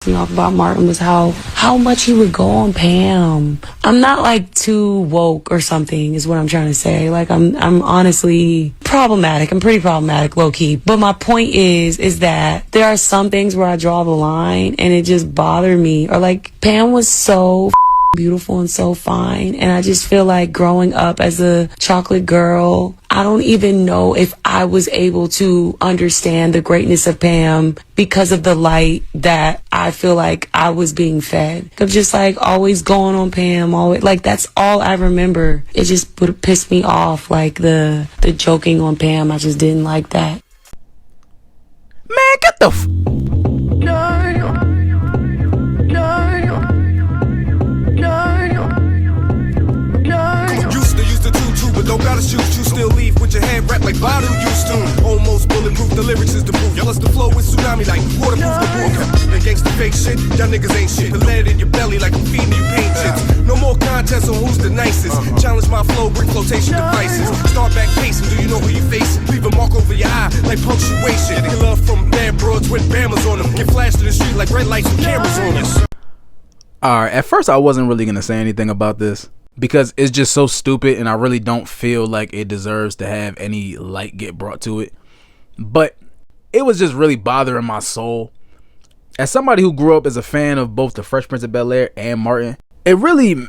me off about Martin was how much he would go on Pam. I'm not like too woke or something is what I'm trying to say. Like I'm honestly problematic. I'm pretty problematic, low key. But my point is that there are some things where I draw the line and it just bothered me. Or like Pam was so beautiful and so fine, and I just feel like growing up as a chocolate girl, I don't even know if I was able to understand the greatness of Pam because of the light that I feel like I was being fed. Of just like always going on Pam, always like that's all I remember. It just would piss me off, like the joking on Pam. I just didn't like that. Man, get the but don't gotta shoot, you still leave with your head wrapped like Badu used to. Almost bulletproof, the lyrics is the proof. Plus the flow is tsunami like waterproof the roof. Okay. And gangsta fake shit, y'all niggas ain't shit. The lead in your belly like I'm feeding you paint chips. No more contests on who's the nicest. Challenge my flow, bring flotation devices. Start back pacing, do you know who you facing? Leave a mark over your eye like punctuation. Get love from bad broads with bammers on them. Get flashed in the street like red lights with cameras on us. Alright, at first I wasn't really gonna say anything about this, because it's just so stupid and I really don't feel like it deserves to have any light get brought to it. But it was just really bothering my soul. As somebody who grew up as a fan of both the Fresh Prince of Bel-Air and Martin, it really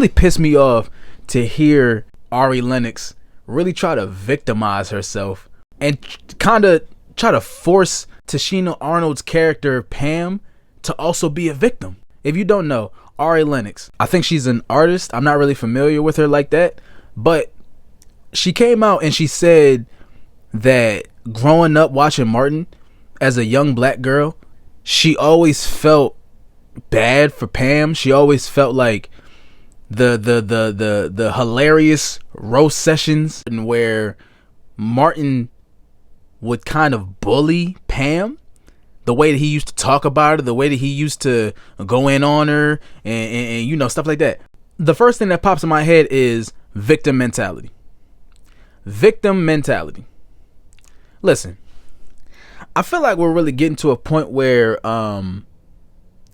pissed me off to hear Ari Lennox really try to victimize herself and kind of try to force Tashina Arnold's character Pam to also be a victim. If you don't know, Ari Lennox, I think she's an artist. I'm not really familiar with her like that, but she came out and she said that growing up watching Martin as a young black girl, she always felt bad for Pam. She always felt like the hilarious roast sessions where Martin would kind of bully Pam, the way that he used to talk about her, the way that he used to go in on her, and you know, stuff like that. The first thing that pops in my head is victim mentality. Victim mentality. Listen, I feel like we're really getting to a point where, and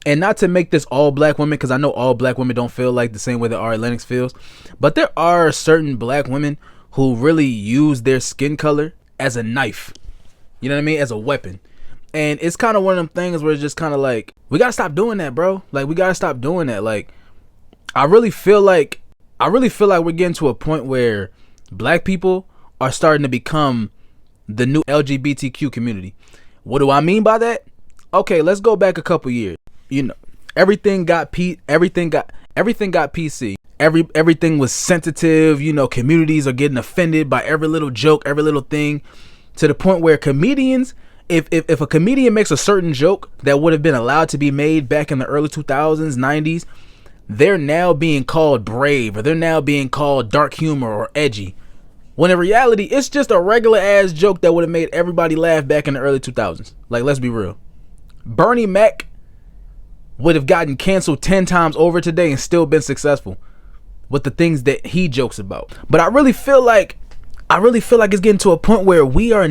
not to make this all black women, because I know all black women don't feel like the same way that Ari Lennox feels, but there are certain black women who really use their skin color as a knife. You know what I mean? As a weapon. And it's kind of one of them things where it's just kind of like, we gotta stop doing that, bro. Like, we gotta stop doing that. Like, I really feel like we're getting to a point where black people are starting to become the new LGBTQ community. What do I mean by that? Okay, let's go back a couple years. You know, everything got PC. Everything was sensitive. You know, communities are getting offended by every little joke, every little thing, to the point where comedians, if a comedian makes a certain joke that would have been allowed to be made back in the early 2000s, 90s, they're now being called brave, or they're now being called dark humor or edgy. When in reality, it's just a regular ass joke that would have made everybody laugh back in the early 2000s. Like, let's be real. Bernie Mac would have gotten canceled 10 times over today and still been successful with the things that he jokes about. But I really feel like it's getting to a point where we are.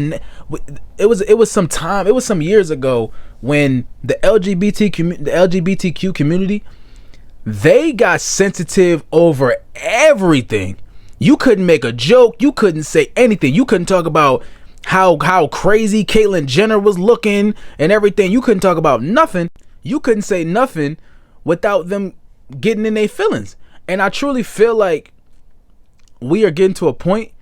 It was some years ago when the LGBTQ community, they got sensitive over everything. You couldn't make a joke. You couldn't say anything. You couldn't talk about how crazy Caitlyn Jenner was looking and everything. You couldn't talk about nothing. You couldn't say nothing without them getting in their feelings. And I truly feel like we are getting to a point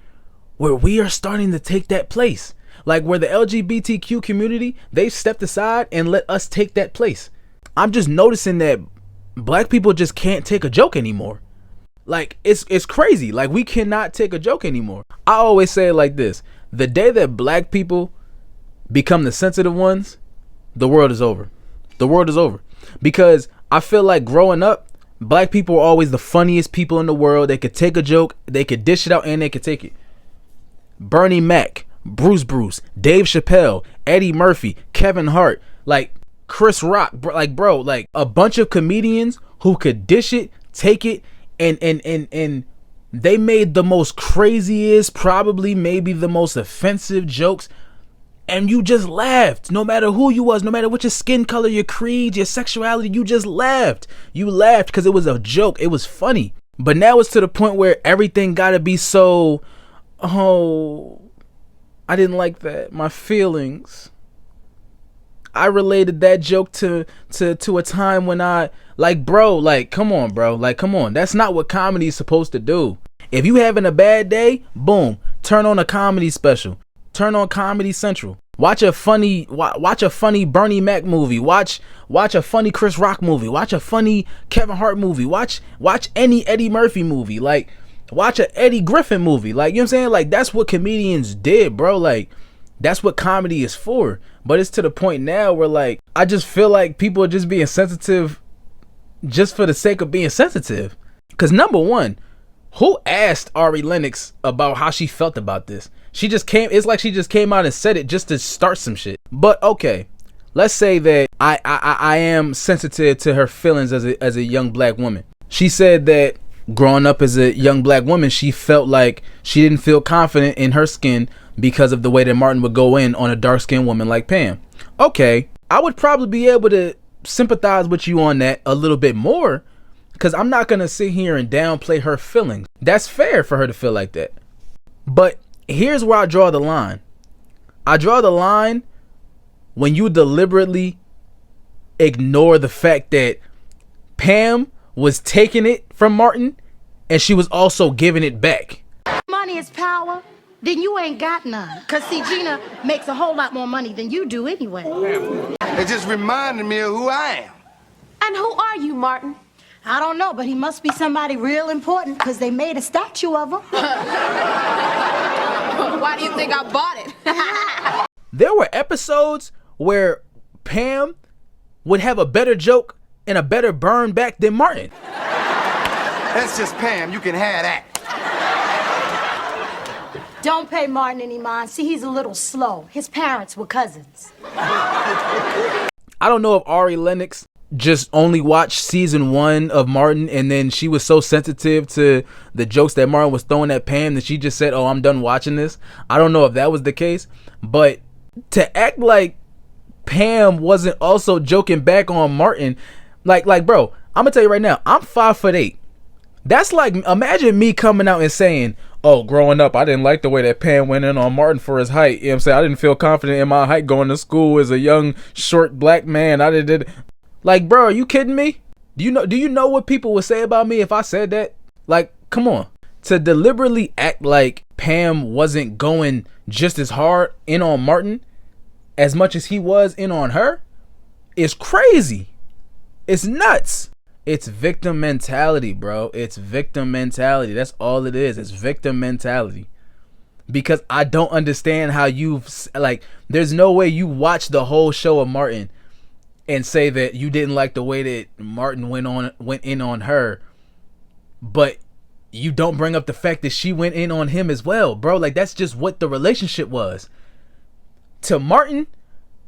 where we are starting to take that place. Like, where the LGBTQ community, they've stepped aside and let us take that place. I'm just noticing that black people just can't take a joke anymore. Like, it's crazy. Like, we cannot take a joke anymore. I always say it like this: the day that black people become the sensitive ones, the world is over. The world is over. Because I feel like growing up, black people were always the funniest people in the world. They could take a joke, they could dish it out, and they could take it. Bernie Mac, Bruce, Dave Chappelle, Eddie Murphy, Kevin Hart, like Chris Rock, bro, like a bunch of comedians who could dish it, take it, and they made the most craziest, probably maybe the most offensive jokes, and you just laughed. No matter who you was, no matter what your skin color, your creed, your sexuality, you just laughed. You laughed because it was a joke. It was funny. But now it's to the point where everything gotta be so, oh, I didn't like that. My feelings. I related that joke to a time when I, like, bro, like, come on, bro. Like, come on. That's not what comedy is supposed to do. If you having a bad day, boom, turn on a comedy special. Turn on Comedy Central. Watch a funny Bernie Mac movie. Watch a funny Chris Rock movie. Watch a funny Kevin Hart movie. Watch any Eddie Murphy movie. Like, watch a Eddie Griffin movie. Like, you know what I'm saying? Like, that's what comedians did, bro. Like, that's what comedy is for. But it's to the point now where, like, I just feel like people are just being sensitive just for the sake of being sensitive. Because number one, who asked Ari Lennox about how she felt about this? It's like she just came out and said it just to start some shit. But okay, let's say that I am sensitive to her feelings as a young black woman. She said that growing up as a young black woman, she felt like she didn't feel confident in her skin because of the way that Martin would go in on a dark-skinned woman like Pam. Okay, I would probably be able to sympathize with you on that a little bit more, because I'm not going to sit here and downplay her feelings. That's fair for her to feel like that. But here's where I draw the line. I draw the line when you deliberately ignore the fact that Pam was taking it from Martin and she was also giving it back. Money is power, then you ain't got none. Cause see, Gina makes a whole lot more money than you do anyway. It just reminded me of who I am. And who are you, Martin? I don't know, but he must be somebody real important because they made a statue of him. Why do you think I bought it? There were episodes where Pam would have a better joke and a better burn back than Martin. That's just Pam. You can have that. Don't pay Martin any mind. See, he's a little slow. His parents were cousins. I don't know if Ari Lennox just only watched season 1 of Martin and then she was so sensitive to the jokes that Martin was throwing at Pam that she just said, oh, I'm done watching this. I don't know if that was the case, but to act like Pam wasn't also joking back on Martin, like bro, I'm gonna tell you right now, I'm 5'8". That's like, imagine me coming out and saying, oh, growing up, I didn't like the way that Pam went in on Martin for his height. You know what I'm saying? I didn't feel confident in my height going to school as a young, short black man. I did. Like, bro, are you kidding me? Do you know what people would say about me if I said that? Like, come on. To deliberately act like Pam wasn't going just as hard in on Martin as much as he was in on her is crazy. It's nuts. It's victim mentality, bro. It's victim mentality. That's all it is. It's victim mentality. Because I don't understand how there's no way you watch the whole show of Martin and say that you didn't like the way that Martin went in on her, but you don't bring up the fact that she went in on him as well, bro. Like, that's just what the relationship was. To Martin,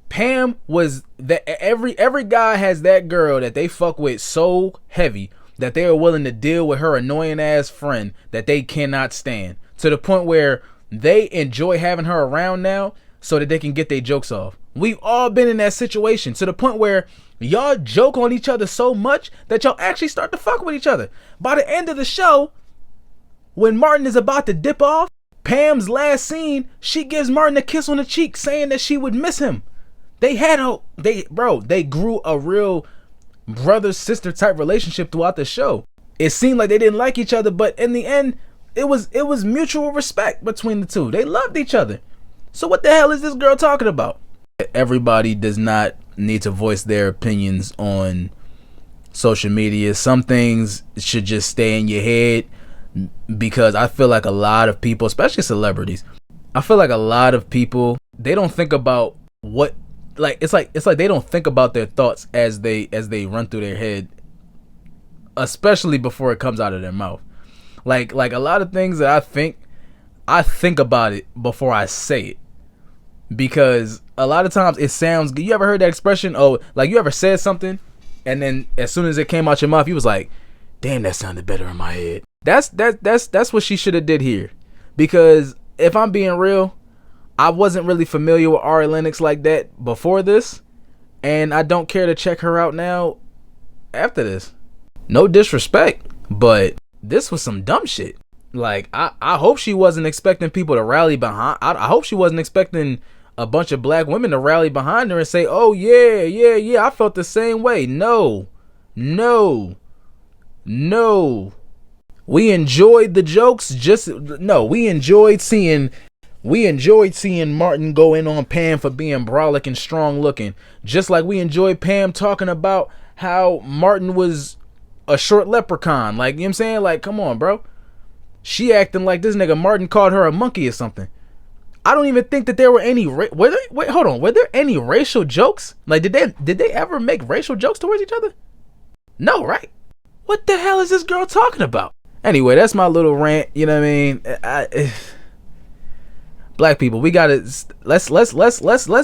Pam was that every guy has that girl that they fuck with so heavy that they are willing to deal with her annoying ass friend that they cannot stand, to the point where they enjoy having her around now so that they can get their jokes off. We've all been in that situation, to the point where y'all joke on each other so much that y'all actually start to fuck with each other. By the end of the show, when Martin is about to dip off, Pam's last scene, she gives Martin a kiss on the cheek saying that she would miss him. They grew a real brother-sister type relationship throughout the show. It seemed like they didn't like each other, but in the end, it was mutual respect between the two. They loved each other. So what the hell is this girl talking about? Everybody does not need to voice their opinions on social media. Some things should just stay in your head, because I feel like a lot of people, especially celebrities, I feel like a lot of people, they don't think about what, it's like they don't think about their thoughts as they run through their head, especially before it comes out of their mouth. Like a lot of things that I think about it before I say it, because a lot of times it sounds good. You ever heard that expression? Oh, like, you ever said something and then as soon as it came out your mouth, you was like, damn, that sounded better in my head. That's what she should have did here. Because if I'm being real, I wasn't really familiar with Ari Lennox like that before this, and I don't care to check her out now after this. No disrespect, but this was some dumb shit. Like, I hope she wasn't expecting people to rally behind. I hope she wasn't expecting a bunch of black women to rally behind her and say, oh yeah, I felt the same way. No. We enjoyed the jokes. We enjoyed seeing Martin go in on Pam for being brolic and strong looking. Just like we enjoyed Pam talking about how Martin was a short leprechaun. Like, you know what I'm saying? Like, come on, bro. She acting like this nigga Martin called her a monkey or something. I don't even think that there were any were there any racial jokes? Like, did they ever make racial jokes towards each other? No, right? What the hell is this girl talking about? Anyway, that's my little rant. You know what I mean? Black people, we gotta let's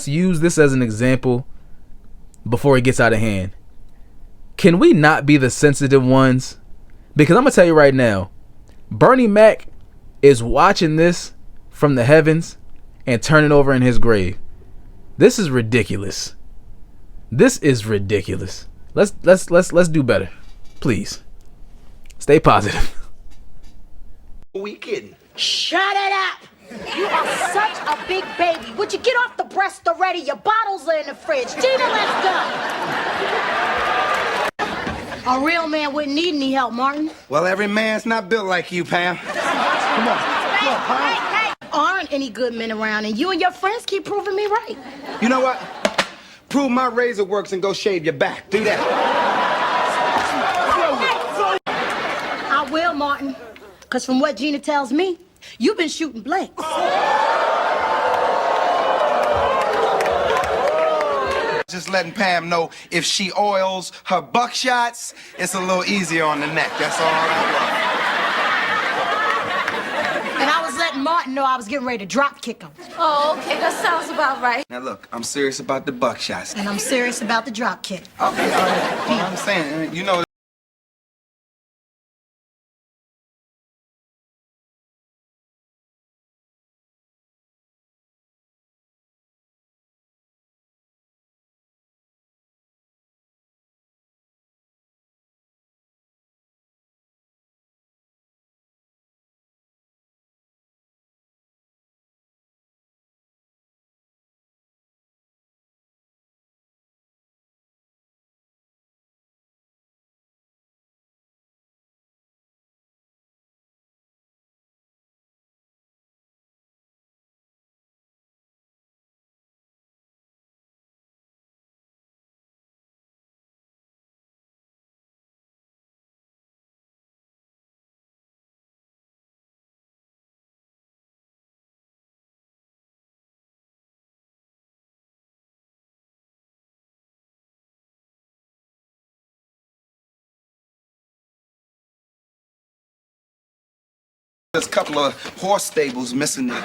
use this as an example before it gets out of hand. Can we not be the sensitive ones? Because I'm gonna tell you right now, Bernie Mac is watching this from the heavens and turning over in his grave. This is ridiculous. Let's do better. Please. Stay positive. We kidding? Shut it up! You are such a big baby. Would you get off the breast already? Your bottles are in the fridge. Gina, let's go. A real man wouldn't need any help, Martin. Well, every man's not built like you, Pam. Come on. Hey. Aren't any good men around, and you and your friends keep proving me right. You know what? Prove my razor works and go shave your back. Do that. I will, Martin. Because from what Gina tells me, you've been shooting blanks. Just letting Pam know if she oils her buckshots, it's a little easier on the neck. That's all I And I was letting Martin know I was getting ready to drop kick him. Oh, okay, that sounds about right. want. Now look, I'm serious about the buckshots. And I'm serious about the drop kick. Okay, all right. Well, I'm saying, you know. There's a couple of horse stables missing the tail.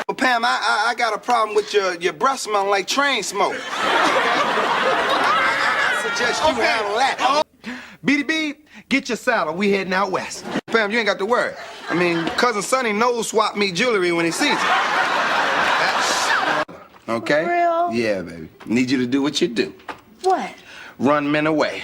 Well, Pam, I got a problem with your breath smelling like train smoke. I suggest you handle that. BDB, get your saddle. We heading out west. Pam, you ain't got to worry. I mean, Cousin Sonny knows swap meet jewelry when he sees it. Okay? For real? Yeah, baby. Need you to do what you do. What? Run men away.